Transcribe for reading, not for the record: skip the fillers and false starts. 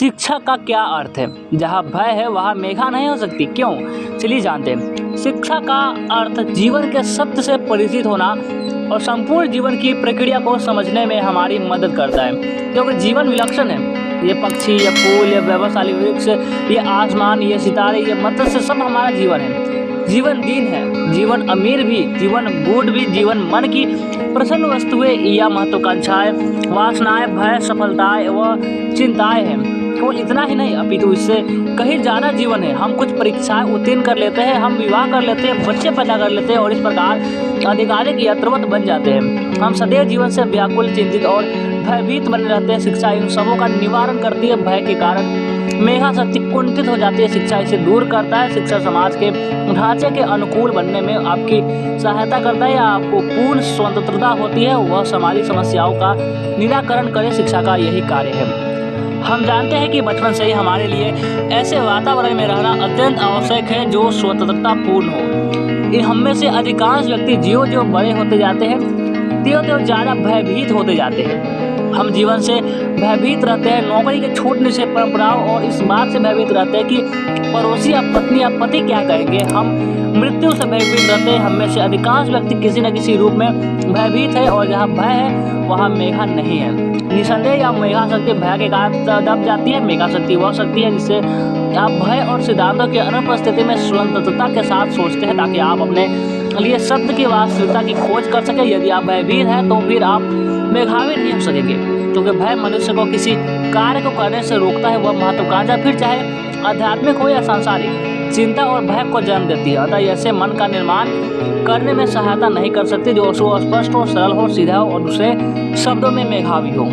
शिक्षा का क्या अर्थ है? जहाँ भय है वहाँ मेघा नहीं हो सकती, क्यों? चलिए जानते हैं। शिक्षा का अर्थ जीवन के सत्य से परिचित होना और संपूर्ण जीवन की प्रक्रिया को समझने में हमारी मदद करता है, क्योंकि जीवन विलक्षण है। ये पक्षी, ये फूल, ये वैभवशाली वृक्ष, ये आसमान, ये सितारे, ये मत्स्य, सब हमारा जीवन है। जीवन दीन है, जीवन अमीर भी, जीवन बूढ़ भी, जीवन मन की प्रसन्न वस्तुएं या महत्वाकांक्षाएं, वासनाएं, भय, सफलताएं व चिंताएं हैं। केवल इतना ही नहीं, अपितु इससे कहीं ज़्यादा जीवन है। हम कुछ परीक्षाएं उत्तीर्ण कर लेते हैं, हम विवाह कर लेते हैं, बच्चे पैदा कर लेते हैं और इस प्रकार आधिकारिक यंत्रवत बन जाते हैं। हम सदैव जीवन से व्याकुल, चिंतित और भयभीत बने रहते हैं। शिक्षा इन सबों का निवारण करती है। भय के कारण मेधा शक्ति कुंठित हो जाती है, शिक्षा इसे दूर करता है। शिक्षा समाज के ढांचे के अनुकूल बनने में आपकी सहायता करता है या आपको पूर्ण स्वतंत्रता होती है वह सामाजिक समस्याओं का निराकरण करे। शिक्षा का यही कार्य है। हम जानते हैं कि बचपन से ही हमारे लिए ऐसे वातावरण में रहना अत्यंत आवश्यक है जो स्वतंत्रता पूर्ण हो। ये हम में से अधिकांश व्यक्ति ज्यों-ज्यों बड़े होते जाते हैं त्यों-त्यों ज़्यादा भयभीत होते जाते हैं। हम जीवन से भयभीत रहते हैं, नौकरी के छूटने से, परंपराओं और इस बात से भयभीत रहते हैं कि पड़ोसी या पत्नी या पति क्या कहेंगे। हम मृत्यु से भयभीत रहते हैं। हम में से अधिकांश व्यक्ति किसी न किसी रूप में भयभीत है और जहाँ भय है वहाँ मेघा नहीं है। निसंदेह या मेघा शक्ति भय के कारण दब जाती है। मेघा शक्ति वह शक्ति है जिससे आप भय और सिद्धांतों की अनुपस्थिति में स्वतंत्रता के साथ सोचते हैं ताकि आप अपने लिए सत्य की वास्तविकता की खोज कर सकें। यदि आप भयभीत हैं तो फिर आप मेधावी नहीं हो सकेंगे, क्योंकि भय मनुष्य को किसी कार्य को करने से रोकता है। वह महत्वाकांक्षा फिर चाहे आध्यात्मिक हो या सांसारिक चिंता और भय को जन्म देती है। अतः ऐसे मन का निर्माण करने में सहायता नहीं कर सकती जो स्पष्ट हो, सरल हो, सीधा हो और दूसरे शब्दों में मेधावी हो।